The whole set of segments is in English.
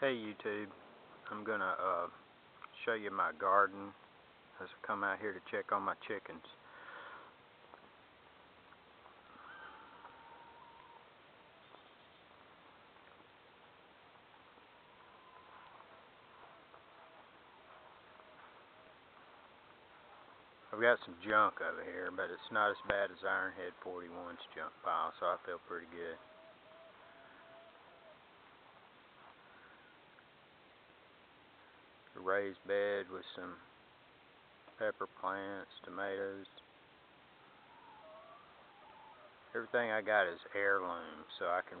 Hey YouTube, I'm gonna show you my garden as I come out here to check on my chickens. I've got some junk over here, but it's not as bad as Ironhead 41's junk pile, so I feel pretty good. A raised bed with some pepper plants, tomatoes. Everything I got is heirloom, so I can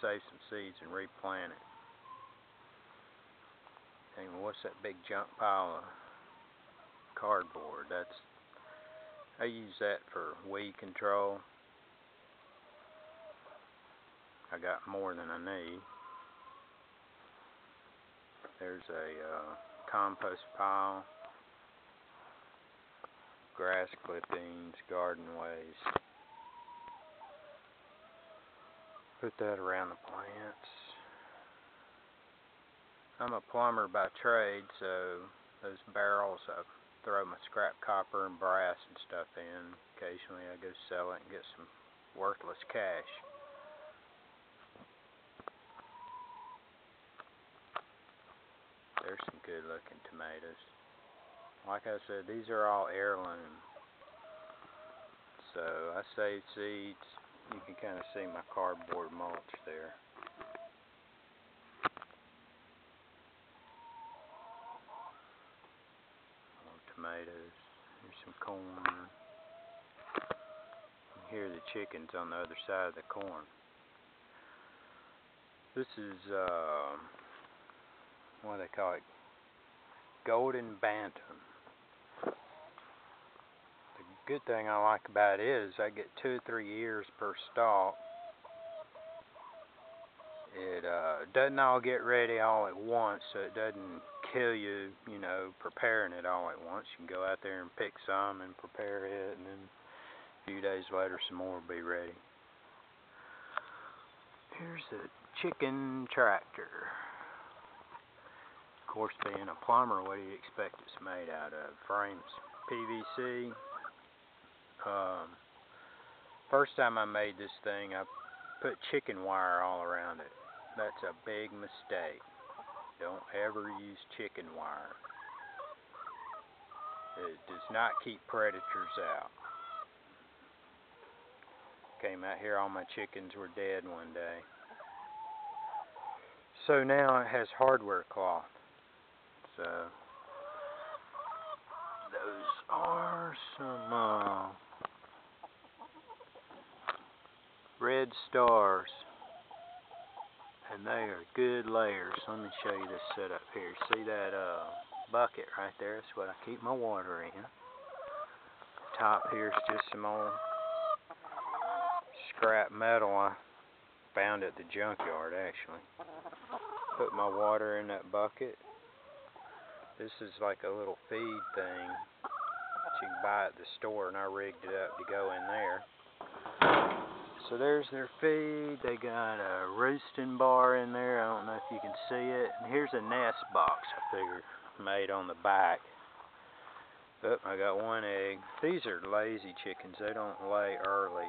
save some seeds and replant it. And what's that big junk pile of cardboard? I use that for weed control. I got more than I need. There's a compost pile, grass clippings, garden waste. Put that around the plants. I'm a plumber by trade, so those barrels I throw my scrap copper and brass and stuff in. Occasionally I go sell it and get some worthless cash. There's some good looking tomatoes. Like I said, these are all heirloom. So I save seeds. You can kind of see my cardboard mulch there. More tomatoes. Here's some corn. You can hear the chickens on the other side of the corn. This is what do they call it? Golden Bantam. The good thing I like about it is I get 2 or 3 ears per stalk. It doesn't all get ready all at once, so it doesn't kill you, preparing it all at once. You can go out there and pick some and prepare it, and then a few days later some more will be ready. Here's a chicken tractor. Of course, being a plumber, what do you expect it's made out of? Frames, PVC. First time I made this thing, I put chicken wire all around it. That's a big mistake. Don't ever use chicken wire. It does not keep predators out. Came out here, all my chickens were dead one day. So now it has hardware cloth. So those are some red stars, and they are good layers. Let me show you this setup here. See that bucket right there? That's what I keep my water in. Top here is just some old scrap metal I found at the junkyard, actually. Put my water in that bucket. This is like a little feed thing that you can buy at the store, and I rigged it up to go in there. So there's their feed. They got a roosting bar in there. I don't know if you can see it. And here's a nest box I figured made on the back. Oh, I got one egg. These are lazy chickens. They don't lay early.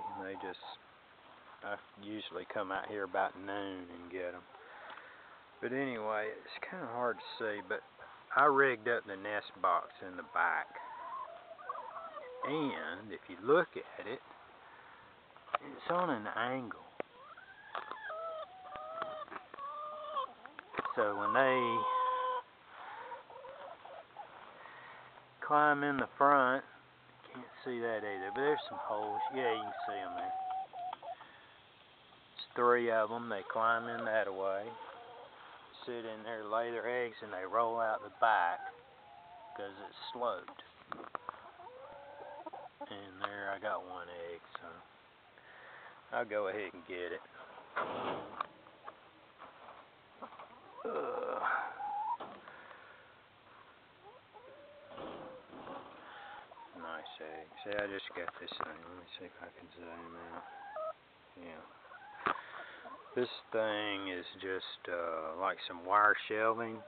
I usually come out here about noon and get them. But anyway, it's kind of hard to see, but I rigged up the nest box in the back. And if you look at it, it's on an angle. So when they climb in the front, can't see that either, but there's some holes. Yeah, you can see them there. It's 3 of them. They climb in that way, sit in there, lay their eggs, and they roll out the back because it's sloped. And there, I got one egg, so I'll go ahead and get it. Nice egg. See, I just got this thing. Let me see if I can zoom out. Yeah. This thing is just like some wire shelving.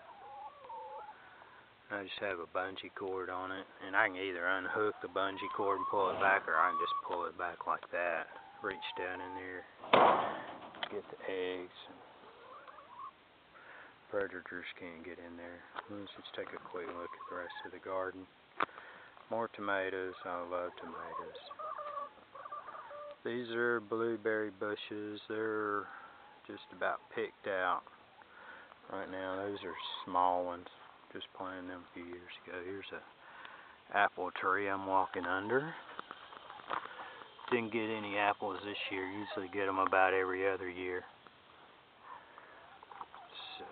I just have a bungee cord on it, and I can either unhook the bungee cord and pull it back, or I can just pull it back like that. Reach down in there, get the eggs. Predators can't get in there. Let's just take a quick look at the rest of the garden. More tomatoes. I love tomatoes. These are blueberry bushes. They're just about picked out right now. Those are small ones. Just planted them a few years ago. Here's a apple tree I'm walking under. Didn't get any apples this year. Usually get them about every other year. So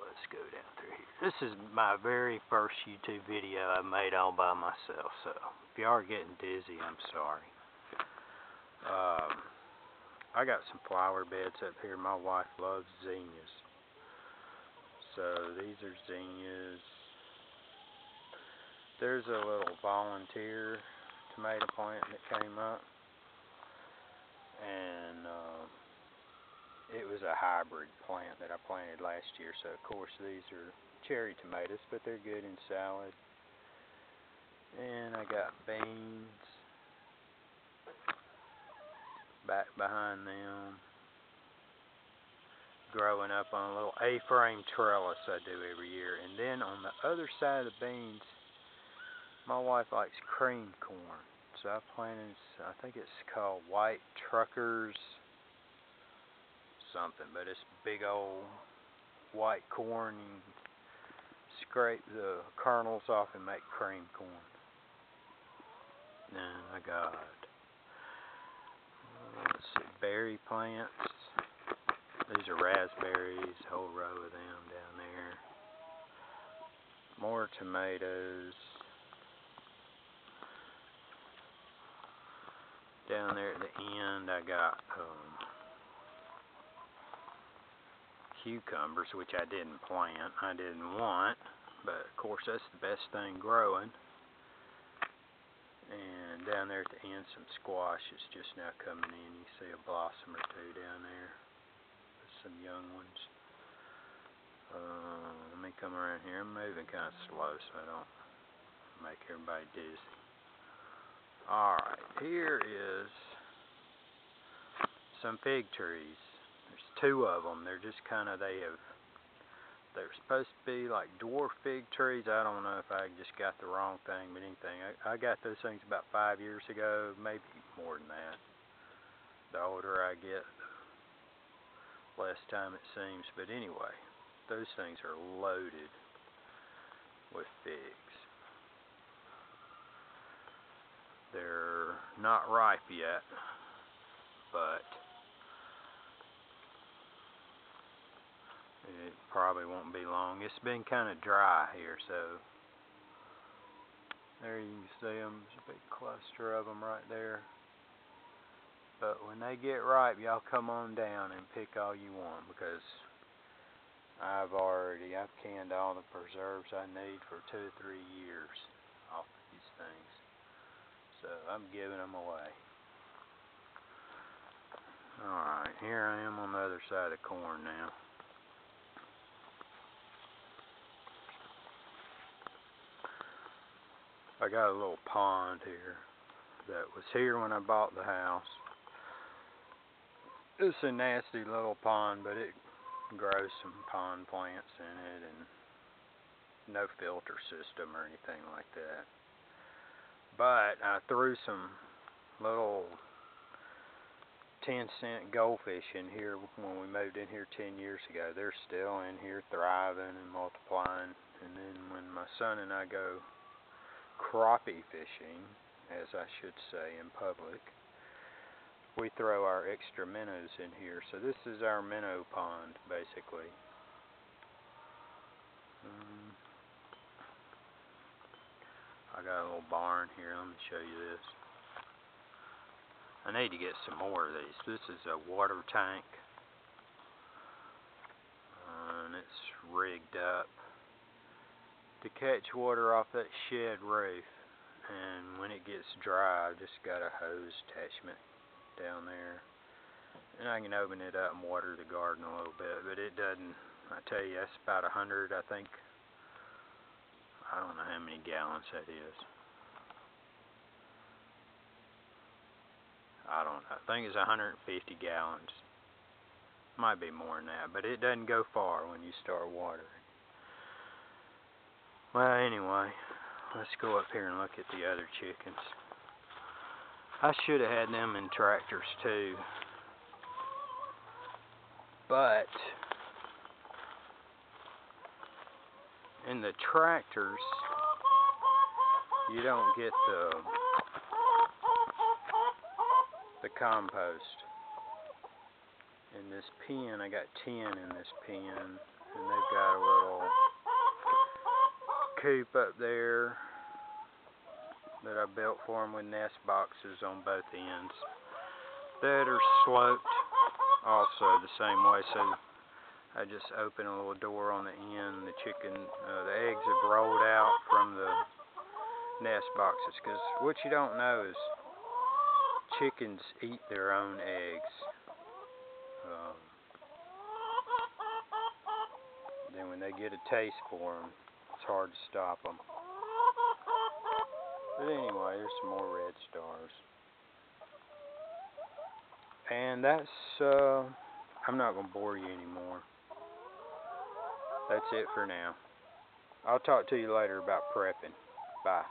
let's go down through here. This is my very first YouTube video I made all by myself. So if you are getting dizzy, I'm sorry. I got some flower beds up here. My wife loves zinnias. So these are zinnias. There's a little volunteer tomato plant that came up, and it was a hybrid plant that I planted last year. So of course these are cherry tomatoes, but they're good in salad. And I got beans back behind them, growing up on a little A-frame trellis I do every year. And then on the other side of the beans, my wife likes cream corn. So I planted, I think it's called white truckers something, but it's big old white corn. You scrape the kernels off and make cream corn. Then I got, let's see, berry plants. These are raspberries, a whole row of them down there. More tomatoes. Down there at the end I got cucumbers, which I didn't plant. I didn't want, but of course that's the best thing growing. And down there at the end, some squash is just now coming in. You see a blossom or two down there. Some young ones. Let me come around here. I'm moving kind of slow so I don't make everybody dizzy. Alright, here is some fig trees. There's two of them. They're just kind of, they're supposed to be like dwarf fig trees. I don't know if I just got the wrong thing, but anything. I got those things about 5 years ago, maybe more than that. The older I get, less time it seems. But anyway, those things are loaded with figs. They're not ripe yet, but it probably won't be long. It's been kind of dry here, so there you can see them. There's a big cluster of them right there. But when they get ripe, y'all come on down and pick all you want, because I've canned all the preserves I need for 2 or 3 years off of these things. So I'm giving them away. Alright, here I am on the other side of corn now. I got a little pond here that was here when I bought the house. It's a nasty little pond, but it grows some pond plants in it, and no filter system or anything like that. But I threw some little 10-cent goldfish in here when we moved in here 10 years ago. They're still in here thriving and multiplying. And then when my son and I go crappie fishing, as I should say in public, we throw our extra minnows in here. So this is our minnow pond, basically. I got a little barn here. Let me show you this. I need to get some more of these. This is a water tank, and it's rigged up to catch water off that shed roof. And when it gets dry, I've just got a hose attachment down there, And I can open it up and water the garden a little bit, but it doesn't. I tell you, that's about 100, I think. I don't know how many gallons that is. I don't know. I think it's 150 gallons. Might be more than that, but it doesn't go far when you start watering. Well, anyway, let's go up here and look at the other chickens. I should have had them in tractors too, but in the tractors you don't get the compost. In this pen, I got 10 in this pen, and they've got a little coop up there that I built for them with nest boxes on both ends that are sloped also the same way. So I just open a little door on the end. The eggs have rolled out from the nest boxes, because what you don't know is chickens eat their own eggs. Then when they get a taste for them, it's hard to stop them. But anyway, there's some more red stars. And that's, I'm not going to bore you anymore. That's it for now. I'll talk to you later about prepping. Bye.